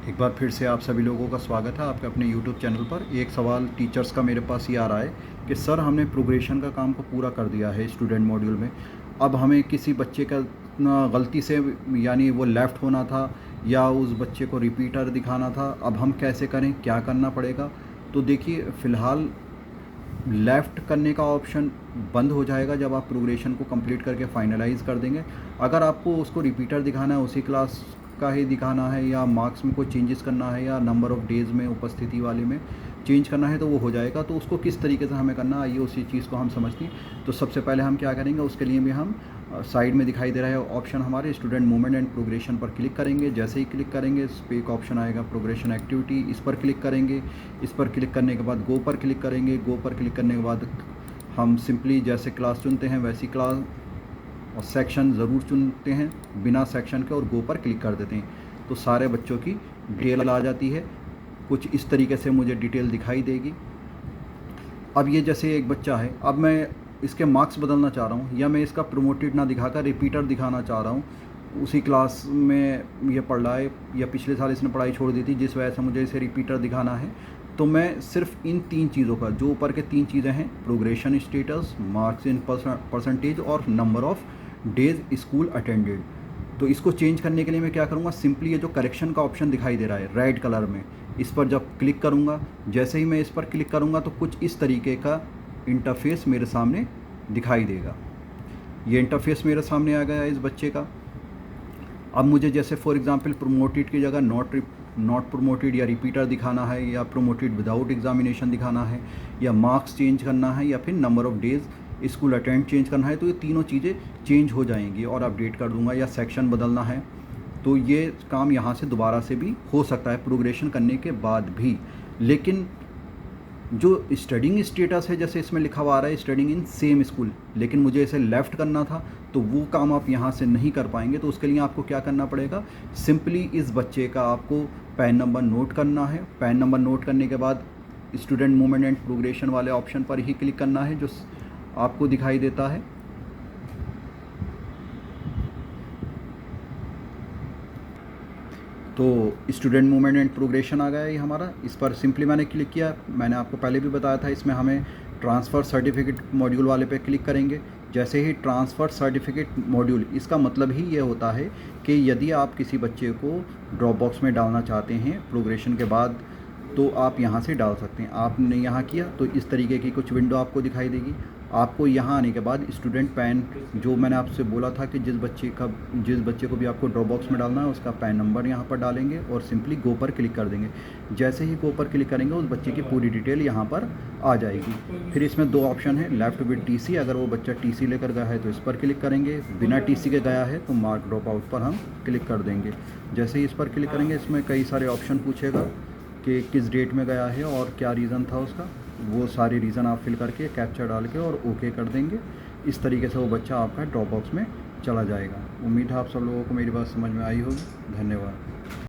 एक बार फिर से आप सभी लोगों का स्वागत है आपके अपने YouTube चैनल पर। एक सवाल टीचर्स का मेरे पास ये आ रहा है कि सर हमने प्रोग्रेशन का काम को पूरा कर दिया है स्टूडेंट मॉड्यूल में, अब हमें किसी बच्चे का गलती से यानी वो लेफ़्ट होना था या उस बच्चे को रिपीटर दिखाना था, अब हम कैसे करें, क्या करना पड़ेगा? तो देखिए फ़िलहाल लेफ़्ट करने का ऑप्शन बंद हो जाएगा जब आप प्रोग्रेशन को कंप्लीट करके फाइनलाइज़ कर देंगे। अगर आपको उसको रिपीटर दिखाना है, उसी क्लास का ही दिखाना है या मार्क्स में कोई चेंजेस करना है या नंबर ऑफ़ डेज़ में उपस्थिति वाले में चेंज करना है तो वो हो जाएगा। तो उसको किस तरीके से हमें करना है आइए उसी चीज़ को हम समझते हैं। तो सबसे पहले हम क्या करेंगे, उसके लिए भी हम साइड में दिखाई दे रहा है ऑप्शन हमारे स्टूडेंट मूवमेंट एंड प्रोग्रेशन पर क्लिक करेंगे। जैसे ही क्लिक करेंगे इस पर एक ऑप्शन आएगा प्रोग्रेशन एक्टिविटी, इस पर क्लिक करेंगे। इस पर क्लिक करने के बाद गो पर क्लिक करेंगे। गो पर क्लिक करने के बाद हम सिंपली जैसे क्लास चुनते हैं वैसी क्लास और सेक्शन ज़रूर चुनते हैं बिना सेक्शन के और गो पर क्लिक कर देते हैं तो सारे बच्चों की डिटेल आ जाती है। कुछ इस तरीके से मुझे डिटेल दिखाई देगी। अब ये जैसे एक बच्चा है, अब मैं इसके मार्क्स बदलना चाह रहा हूँ या मैं इसका प्रमोटेड ना दिखाकर रिपीटर दिखाना चाह रहा हूँ। उसी क्लास में ये पढ़ रहा है या पिछले साल इसने पढ़ाई छोड़ दी थी जिस वजह से मुझे इसे रिपीटर दिखाना है। तो मैं सिर्फ इन 3 चीज़ों का, जो ऊपर के 3 चीज़ें हैं, progression status, marks in percentage और number of days school attended, तो इसको चेंज करने के लिए मैं क्या करूँगा, सिंपली ये जो करेक्शन का ऑप्शन दिखाई दे रहा है रेड कलर में, इस पर जब क्लिक करूँगा, जैसे ही मैं इस पर क्लिक करूँगा तो कुछ इस तरीके का इंटरफेस मेरे सामने दिखाई देगा। ये इंटरफेस मेरे सामने आ गया है इस बच्चे का। अब मुझे जैसे फॉर एग्ज़ाम्पल प्रोमोटेड की जगह नॉट प्रोमोटेड या रिपीटर दिखाना है या प्रोमोटेड विदाउट एग्जामिनेशन दिखाना है या मार्क्स चेंज करना है या फिर number of days school attend change करना है, तो ये तीनों चीज़ें चेंज हो जाएंगी और अपडेट कर दूंगा। या सेक्शन बदलना है तो ये काम यहाँ से दोबारा से भी हो सकता है प्रोग्रेशन करने के बाद भी। लेकिन जो स्टडिंग स्टेटस है जैसे इसमें लिखा हुआ आ रहा है स्टडिंग इन सेम स्कूल, लेकिन मुझे इसे लेफ़्ट करना था तो वो काम आप यहाँ से नहीं कर पाएंगे। तो उसके लिए आपको क्या करना पड़ेगा, सिंपली इस बच्चे का आपको पैन नंबर नोट करना है। पैन नंबर नोट करने के बाद स्टूडेंट मूवमेंट एंड प्रोग्रेशन वाले ऑप्शन पर ही क्लिक करना है जो आपको दिखाई देता है। तो स्टूडेंट मूवमेंट एंड प्रोग्रेशन आ गया ये हमारा, इस पर सिंपली मैंने क्लिक किया। मैंने आपको पहले भी बताया था इसमें हमें ट्रांसफ़र सर्टिफिकेट मॉड्यूल वाले पे क्लिक करेंगे। जैसे ही ट्रांसफ़र सर्टिफिकेट मॉड्यूल, इसका मतलब ही ये होता है कि यदि आप किसी बच्चे को ड्रॉप बॉक्स में डालना चाहते हैं प्रोग्रेशन के बाद तो आप यहाँ से डाल सकते हैं। आपने यहाँ किया तो इस तरीके की कुछ विंडो आपको दिखाई देगी। आपको यहाँ आने के बाद स्टूडेंट पैन, जो मैंने आपसे बोला था कि जिस बच्चे को भी आपको ड्रॉप बॉक्स में डालना है उसका पैन नंबर यहाँ पर डालेंगे और सिंपली गो पर क्लिक कर देंगे। जैसे ही गो पर क्लिक करेंगे उस बच्चे की पूरी डिटेल यहाँ पर आ जाएगी। फिर इसमें 2 ऑप्शन है, लेफ़्ट विद टीसी, अगर वो बच्चा टीसी लेकर गया है तो इस पर क्लिक करेंगे, बिना टीसी के गया है तो मार्क ड्रॉप आउट पर हम क्लिक कर देंगे। जैसे ही इस पर क्लिक करेंगे इसमें कई सारे ऑप्शन पूछेगा कि किस डेट में गया है और क्या रीज़न था उसका, वो सारे रीज़न आप फिल करके कैप्चर डाल के और ओके कर देंगे। इस तरीके से वो बच्चा आपका ड्रॉप बॉक्स में चला जाएगा। उम्मीद है आप सब लोगों को मेरी बात समझ में आई होगी। धन्यवाद।